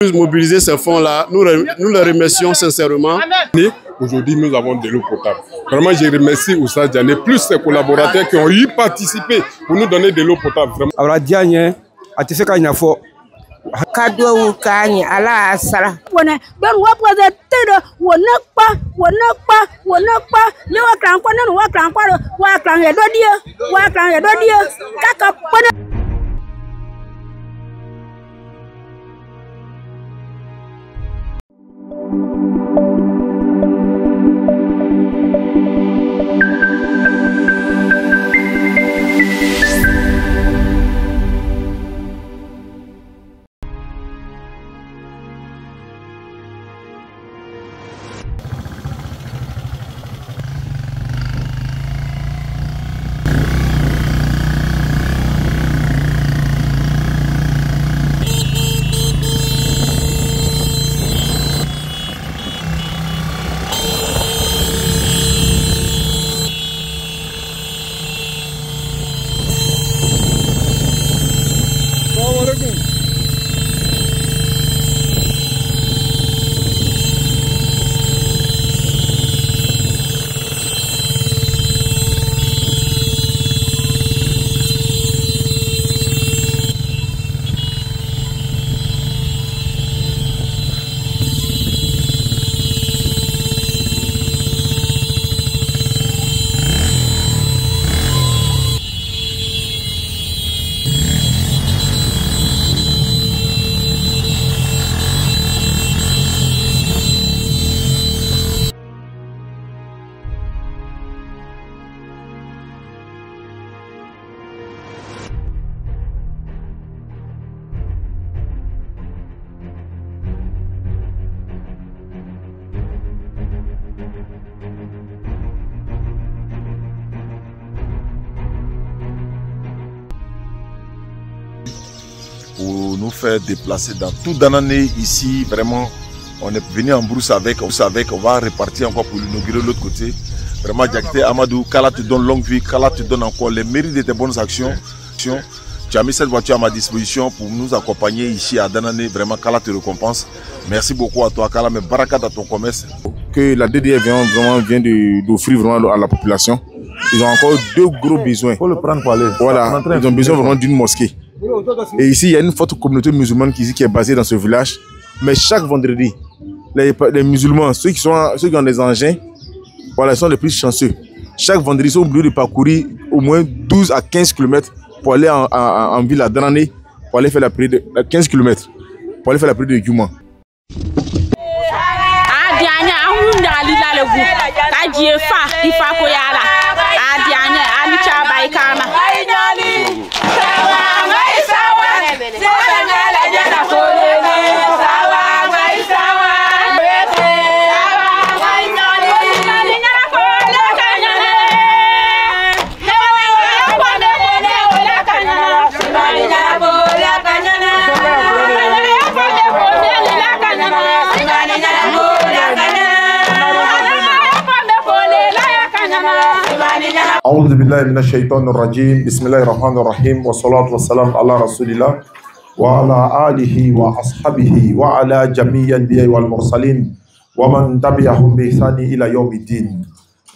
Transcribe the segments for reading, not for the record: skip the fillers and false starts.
Mobiliser ces fonds-là, nous les remercions sincèrement. Aujourd'hui, nous avons de l'eau potable. Vraiment, je remercie Oussa Diané, plus ses collaborateurs qui ont y participé pour nous donner de l'eau potable. Kadowu kani ala asala. Wona ben wa pose tedo wona pa le wa kran ko nanu wa kran e do dia kaka pone. Pour nous faire déplacer dans tout Danané ici, vraiment, on est venu en brousse avec, on va repartir encore pour l'inaugurer de l'autre côté. Vraiment, Diakité Amadou, qu'Allah te donne longue vie, qu'Allah te donne encore les mérites de tes bonnes actions. Tu as mis cette voiture à ma disposition pour nous accompagner ici à Danané. Vraiment, qu'Allah te récompense. Merci beaucoup à toi, qu'Allah me barakat à ton commerce. Que la DDR vient d'offrir vraiment à la population. Ils ont encore deux gros besoins. Il faut le prendre pour aller. Voilà, ils ont besoin vraiment d'une mosquée. Et ici, il y a une forte communauté musulmane qui est basée dans ce village. Mais chaque vendredi, les musulmans, ceux qui ont des engins, voilà, ils sont les plus chanceux. Chaque vendredi, ils sont obligés de parcourir au moins 12 à 15 km pour aller en ville à Danané, pour aller faire la prière de 15 km, pour aller faire la prière de Juma. أعوذ بالله من الشيطان الرجيم بسم الله الرحمن الرحيم والصلاة والسلام على رسول الله وعلى آله وأصحابه وعلى جميع الأنبياء والمرسلين ومن تبعهم بإحسان إلى يوم الدين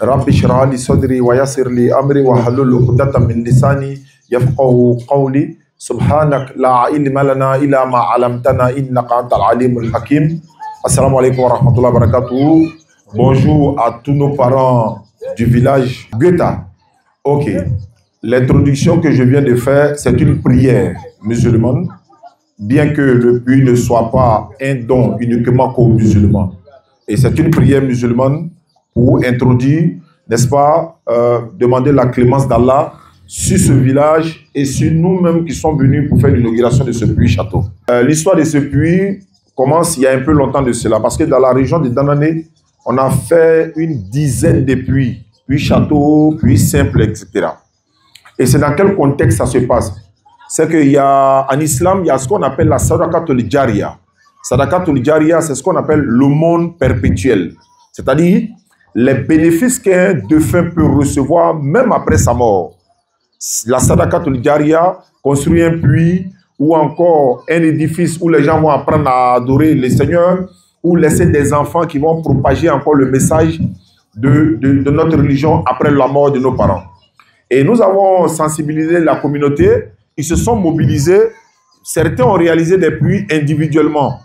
رب اشرح لي صدري ويسر لي أمري واحلل عقدة من لساني يفقهوا قولي سبحانك لا علم لنا إلا ما علمتنا إنك أنت العليم الحكيم السلام عليكم ورحمة الله وبركاته. Bonjour à tous nos parents du village Gueta. Ok, l'introduction que je viens de faire, c'est une prière musulmane, bien que le puits ne soit pas un don uniquement qu'aux musulmans. Et c'est une prière musulmane pour introduire, n'est-ce pas, demander la clémence d'Allah sur ce village et sur nous-mêmes qui sommes venus pour faire l'inauguration de ce puits-château. L'histoire de ce puits commence il y a un peu longtemps de cela, parce que dans la région de Danané, on a fait une dizaine de puits, puits châteaux, puits simples, etc. Et c'est dans quel contexte ça se passe? C'est qu'il y a, en islam, il y a ce qu'on appelle la sadaqatul jariya. Sadaqatul jariya, c'est ce qu'on appelle l'aumône perpétuelle. C'est-à-dire les bénéfices qu'un défunt peut recevoir même après sa mort. La sadaqatul jariya construit un puits ou encore un édifice où les gens vont apprendre à adorer le Seigneur, ou laisser des enfants qui vont propager encore le message de notre religion après la mort de nos parents. Et nous avons sensibilisé la communauté, ils se sont mobilisés, certains ont réalisé des puits individuellement.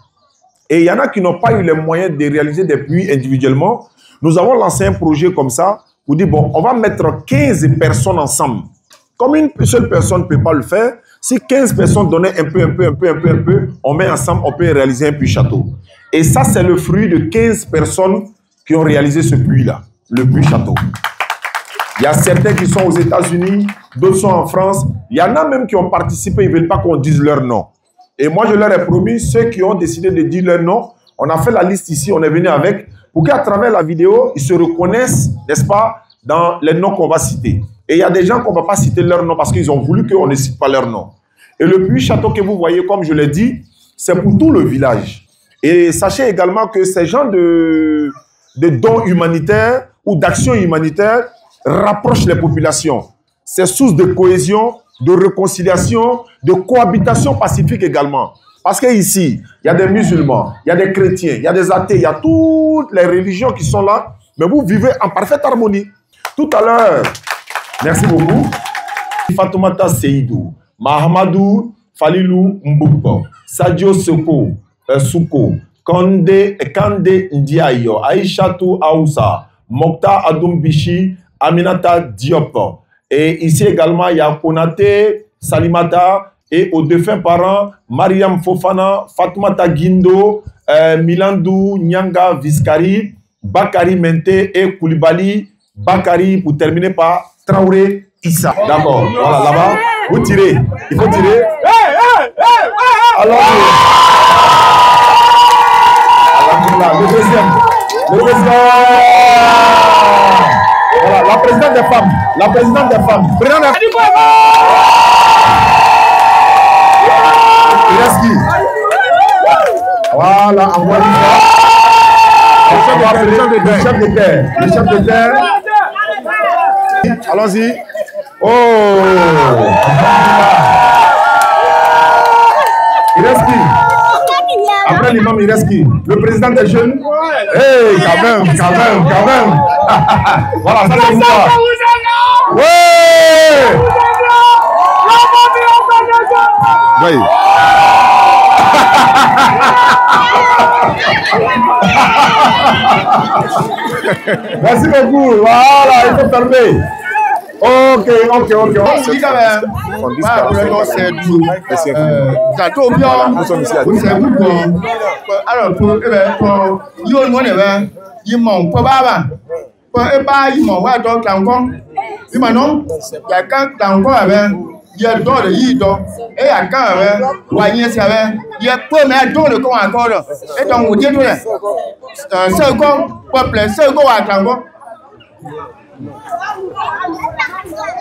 Et il y en a qui n'ont pas eu les moyens de réaliser des puits individuellement. Nous avons lancé un projet comme ça, pour dire, bon, on va mettre 15 personnes ensemble. Comme une seule personne ne peut pas le faire, si 15 personnes donnaient un peu, on met ensemble, on peut réaliser un puits château. Et ça, c'est le fruit de 15 personnes qui ont réalisé ce puits-là, le puits château. Il y a certains qui sont aux États-Unis, d'autres sont en France. Il y en a même qui ont participé, ils ne veulent pas qu'on dise leur nom. Et moi, je leur ai promis, ceux qui ont décidé de dire leur nom, on a fait la liste ici, on est venu avec, pour qu'à travers la vidéo, ils se reconnaissent, n'est-ce pas, dans les noms qu'on va citer. Et il y a des gens qu'on ne va pas citer leur nom parce qu'ils ont voulu qu'on ne cite pas leur nom. Et le puits château que vous voyez, comme je l'ai dit, c'est pour tout le village. Et sachez également que ces gens de dons humanitaires ou d'actions humanitaires rapprochent les populations. C'est source de cohésion, de réconciliation, de cohabitation pacifique également. Parce qu'ici, il y a des musulmans, il y a des chrétiens, il y a des athées, il y a toutes les religions qui sont là, mais vous vivez en parfaite harmonie. Tout à l'heure, merci beaucoup, Fatoumata Seydou, Mahamadou Falilou Mbouko, Sadio Soko, Souko, Kande Ndiayo, Aïchatou Aoussa, Mokta Adoumbichi, Aminata Diop. Et ici également, il y a Konate Salimata et aux défunts parents, Mariam Fofana, Fatoumata Guindo, Milandou Nyanga Viskari, Bakari Mente et Koulibaly Bakari, pour terminer par Traoré Issa. D'accord, voilà, là-bas, vous tirez, il faut tirer. Alors, le deuxième. Voilà, la présidente des femmes. La présidente des femmes. Il reste qui? Voilà, envoie une fois. Le chef de terre. Le chef de terre. Allons-y. Oh! Il reste qui? Après l'imam, il reste qui? Le président des jeunes? Hey, quand même. Voilà, ça c'est ça. Ouais! Oui. Merci beaucoup. Voilà, il faut fermer. Ok.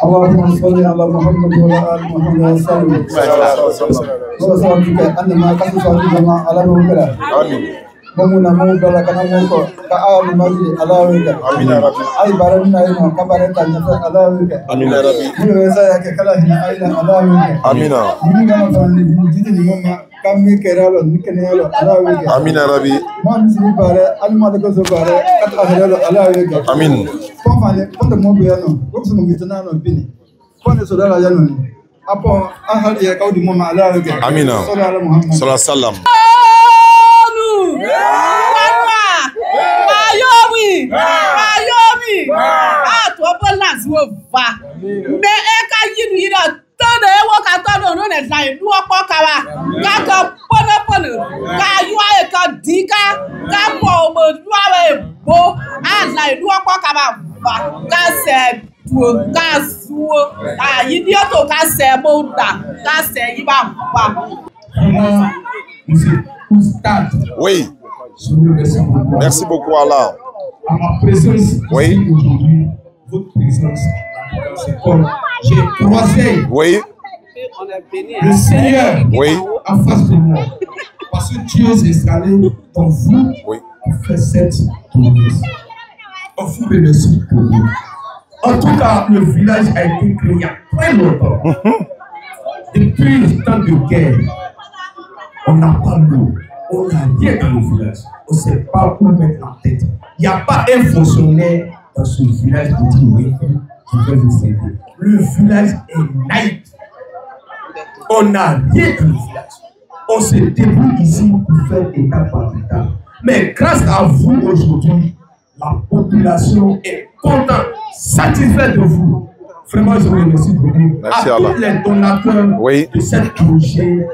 اللهم صل على محمد وعلى ال محمد وسلم. وسلم ان ما قصص الجماعه على نوبلا. امين. Mumuna mubala kana muko ka alu mazi alawika. Amin ya rabbi. Ay barana ina kabareta nyafa alawika. Amin ya rabbi. Mulu yake kala hina aina alawika. Amina. Mulu kama fani jiji ni mama kami keralo nikenelo alawika. Amin ya rabbi. Man sini bare alma ko so bare kat ahrelo alawika. Amin. Kon fani kon mo be no ko so mo bitana no bini. Kon so dala yano ni. Apo ahal ya kaudi mama alawika. Amina. Sallallahu alaihi wasallam. Ayomi, to balance wo va. Me e ka yinu ira todo e wo ka todo no ne sai lu opo kawa. Ka ko pono ka yu e ka dika ka mo mo lu awe bo a sai lu opo kawa va. Ka se tuo ka suo a yidi o to ka se mo da ka se yi ba va. Oui. Merci beaucoup Allah. À ma présence, oui. Aujourd'hui, votre présence, j'ai croisé le Seigneur en face de moi. Parce que Dieu s'est installé pour vous pour faire cette promesse. On vous remercie pour vous. En tout cas, le village a été créé il y a très longtemps. Depuis le temps de guerre, on n'a pas d'eau, on n'a rien dans le village. On ne sait pas où mettre la tête. Il n'y a pas un fonctionnaire dans ce village qui dit oui, qui veut vous aider. Le village est naïf. On n'a rien dans le village. On se débrouille ici pour faire étape par étape. Mais grâce à vous aujourd'hui, la population est contente, satisfaite de vous. Vraiment, je vous remercie beaucoup. Merci à tous les donateurs de cette projet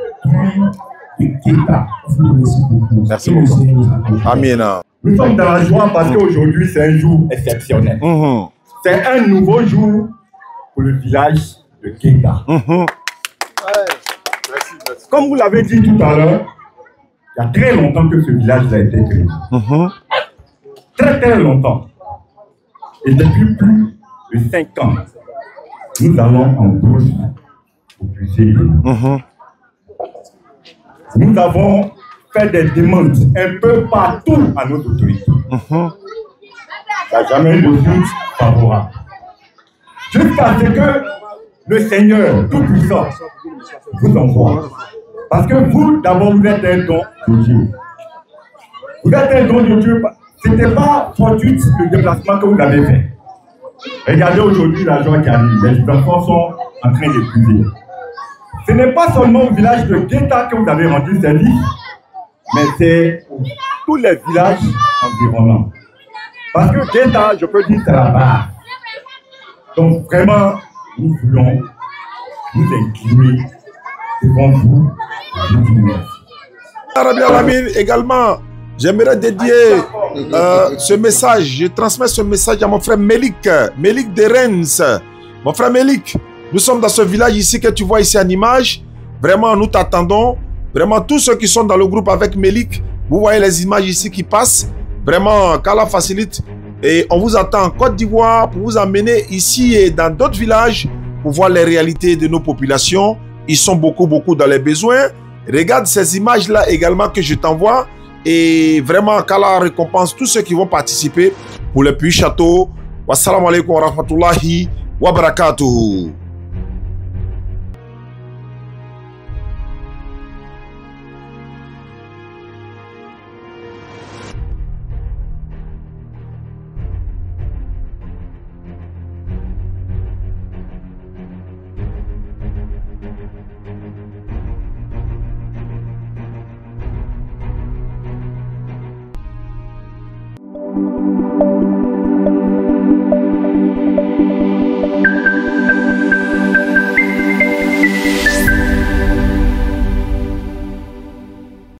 de Keita. Je vous remercie beaucoup. Merci beaucoup. Amina. Nous sommes dans la joie parce qu'aujourd'hui, c'est un jour exceptionnel. C'est un nouveau jour pour le village de Keita. Comme vous l'avez dit tout à l'heure, il y a très longtemps que ce village a été créé. Très très longtemps. Et depuis plus de 5 ans, nous allons en brousse pour puiser. Nous avons fait des demandes un peu partout à nos autorités. Il n'y a jamais eu de suite favorable. Jusqu'à ce que le Seigneur Tout-Puissant vous envoie. Parce que vous, d'abord, vous êtes un don de Dieu. Vous êtes un don de Dieu. Ce n'était pas fortuit le déplacement que vous avez fait. Regardez aujourd'hui la joie qui arrive. Les enfants sont en train de prier. Ce n'est pas seulement au village de Keita que vous avez rendu service, mais c'est tous les villages environnants. Parce que Keita, je peux dire, c'est la base. Donc vraiment, nous voulons nous incliner devant vous. Rabbi Alamine, également, j'aimerais dédier ce message, je transmets ce message à mon frère Melik de Rennes. Mon frère Melik, nous sommes dans ce village ici que tu vois ici en image. Vraiment, nous t'attendons. Vraiment, tous ceux qui sont dans le groupe avec Melik, vous voyez les images ici qui passent. Vraiment, qu'Allah facilite. Et on vous attend en Côte d'Ivoire pour vous emmener ici et dans d'autres villages pour voir les réalités de nos populations. Ils sont beaucoup dans les besoins. Regarde ces images-là également que je t'envoie. Et vraiment, qu'Allah récompense tous ceux qui vont participer pour le Puy Château. Wassalamu alaikum wa rahmatullahi wa barakatuhu.